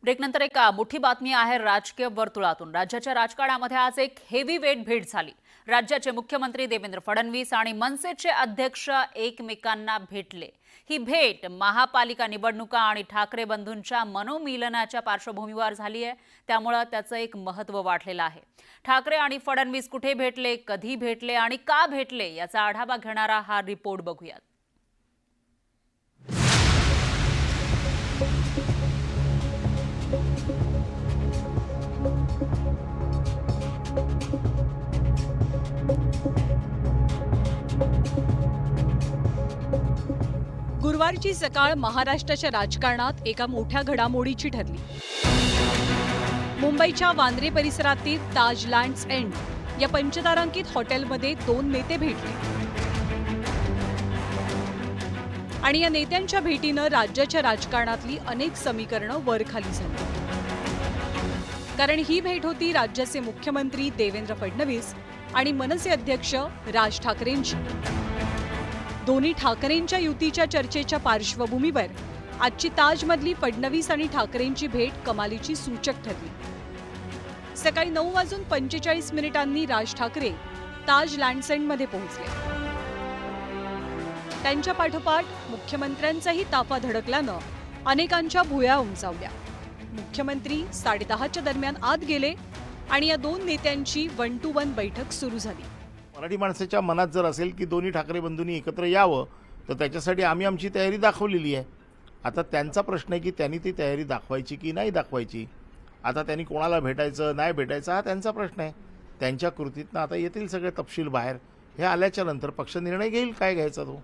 ब्रेकनंतर एक मोठी बातमी आहे राजकीय वर्तुळातून। राज्याच्या राजकारणामध्ये आज एक हेवीवेट भेट झाली। राज्याचे मुख्यमंत्री देवेंद्र फडणवीस आणि मनसेचे अध्यक्ष एकमेकांना भेटले। ही भेट महापालिका निवडणुका आणि ठाकरे बंधूंच्या मनोमिलनाच्या पार्श्वभूमीवर झाली आहे, त्यामुळे त्याचं एक महत्त्व वाढलेलं आहे। ठाकरे आणि फडणवीस कुठे भेटले, कधी भेटले आणि का भेटले याचा आढावा घेणारा हा रिपोर्ट बघूया। गुरुवारची सकाळ महाराष्ट्राच्या राजकारणात एका मोठ्या घडामोडीची ठरली। मुंबईच्या वांद्रे परिसरातील ताज लँड्स एंड या पंचतारांकित हॉटेलमध्ये दोन नेते भेटले आणि या नेत्यांच्या भेटीनं राज्याच्या राजकारणातली अनेक समीकरणं वरखाली झाली। कारण ही भेट होती राज्याचे मुख्यमंत्री देवेंद्र फडणवीस आणि मनसे अध्यक्ष राज ठाकरेंची। दोन्ही ठाकरेंच्या युतीच्या चर्चेच्या पार्श्वभूमीवर आजची ताजमधली फडणवीस आणि ठाकरेंची भेट कमालीची सूचक ठरली। सकाळी 9:45 राज ठाकरे ताज लँड्स एंडमध्ये पोहोचले। त्यांच्या पाठोपाठ मुख्यमंत्र्यांचाही ताफा धडकल्यानं अनेकांच्या भुवया उंचावल्या। मुख्यमंत्री 10:30च्या दरम्यान आत गेले आणि या दोन नेत्यांची 1 to 1 बैठक सुरू झाली। मराठी माणसाच्या मनात जर असेल की दोन्ही ठाकरे बंधूंनी एकत्र यावं, तर त्याच्यासाठी आम्ही आमची तयारी दाखवलेली आहे। आता त्यांचा प्रश्न आहे की त्यांनी ती तयारी दाखवायची की नाही दाखवायची। आता त्यांनी कोणाला भेटायचं नाही भेटायचं हा त्यांचा प्रश्न आहे। त्यांच्या कृतीतनं आता येतील सगळे तपशील बाहेर। हे आल्याच्या नंतर पक्ष निर्णय घेईल काय घ्यायचा तो।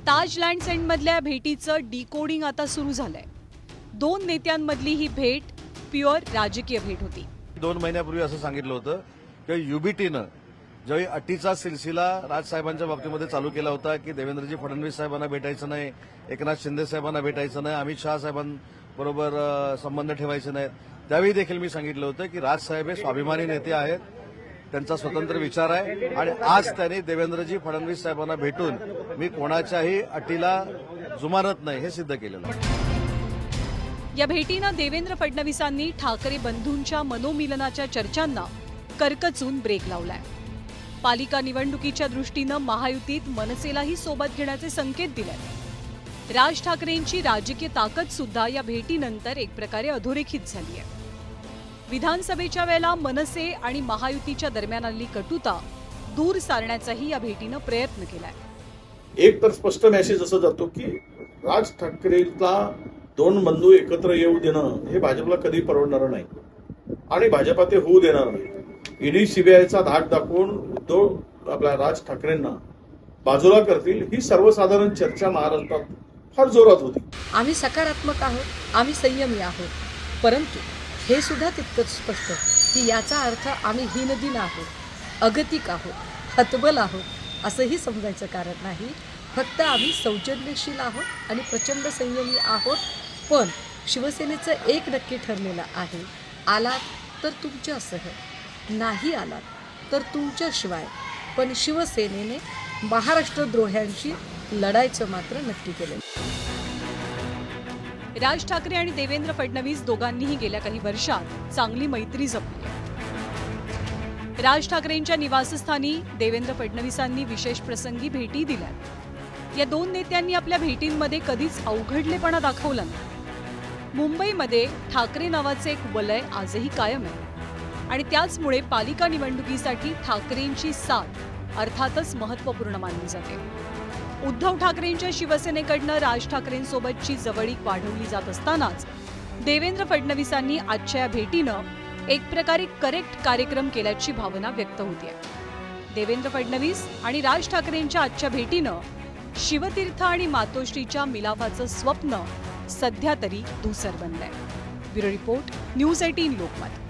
ताज लँड्स एंडमधल्या भेटीचं डिकोडिंग आता सुरू झालंय। दोन नेत्यांमधली ही भेट प्युअर राजकीय भेट होती। 2 महिन्यापूर्वी असं सांगितलं होतं की युबीटीनं ज्यावेळी अटीचा सिलसिला राजसाहेबांच्या बाबतीमध्ये चालू केला होता की देवेंद्रजी फडणवीस साहेबांना भेटायचं नाही, एकनाथ शिंदे साहेबांना भेटायचं नाही, अमित शहा साहेबांबरोबर संबंध ठेवायचे नाहीत, त्यावेळी देखील मी सांगितलं होतं की राजसाहेब हे स्वाभिमानी नेते आहेत, त्यांचा स्वतंत्र विचार आहे आणि आज त्यांनी देवेंद्रजी फडणवीस साहेबांना भेटून मी कोणाच्याही अटीला जुमानत नाही हे सिद्ध केलेलं आहे। या भेटीनं देवेंद्र फडणवीसांनी ठाकरे बंधूंच्या मनोमिलनाच्या चर्चांना करकचून ब्रेक लावलाय। पालिका निवडणुकीच्या दृष्टीनं महायुतीत मनसेलाही सोबत घेण्याचे संकेत दिले। राज ठाकरेंची राजकीय ताकद सुद्धा या भेटीनंतर एक प्रकारे अधोरेखित झाली आहे। विधानसभेच्या वेळेला मनसे आणि महायुतीच्या दरम्यान आलेली कटुता दूर सारण्याचाही या भेटीनं प्रयत्न केलाय। एक तर स्पष्ट मेसेज असं जातो की राज ठाकरेंना दोन बंधू एकत्र येऊ देणं हे भाजपला कधी परवडणार नाही आणि भाजपा ते होऊ देणार नाही। ईडी सीबीआयचा धाक दाखवून उद्धव आपल्या राज ठाकरेंना बाजूला करतील ही सर्वसाधारण चर्चा महाराष्ट्रात फार जोरात होती। आम्ही सकारात्मक आहोत, आम्ही संयमी आहोत, परंतु हे सुद्धा तितकंच स्पष्ट की याचा अर्थ आम्ही हीनदिन आहोत, अगतिक आहोत, हतबल आहोत असंही समजायचं कारण नाही। फक्त आम्ही सौजन्यशील आहोत आणि प्रचंड संयमी आहोत। पण शिवसेनेचं एक नक्की ठरलेलं आहे, आलात तर तुमच्यासह, नाही आलात तर तुमच्याशिवाय, पण शिवसेनेने महाराष्ट्रद्रोह्यांशी लढायचं मात्र नक्की केलं। राज ठाकरे आणि देवेंद्र फडणवीस दोघांनीही गेल्या काही वर्षात चांगली मैत्री जपली आहे। राज ठाकरेंच्या निवासस्थानी देवेंद्र फडणवीसांनी विशेष प्रसंगी भेटी दिल्या। या दोन नेत्यांनी आपल्या भेटींमध्ये कधीच अवघडलेपणा दाखवला नाही। मुंबईमध्ये ठाकरे नावाचे एक वलय आजही कायम आहे आणि त्याचमुळे पालिका निवडणुकीसाठी ठाकरेंची साथ अर्थातच महत्त्वपूर्ण मानली जाते। उद्धव ठाकरेंच्या शिवसेनेकडनं राज ठाकरेंसोबतची जवळीक वाढवली जात असतानाच देवेंद्र फडणवीसांनी आजच्या या भेटीनं एक प्रकारे करेक्ट कार्यक्रम केल्याची भावना व्यक्त होतीये। देवेंद्र फडणवीस आणि राज ठाकरेंच्या आजच्या भेटीनं शिवतीर्थ आणि मातोश्रीच्या मिलाफाचं स्वप्न सध्या तरी धूसर बनलंय। Bureau report, news 18 Lokmat.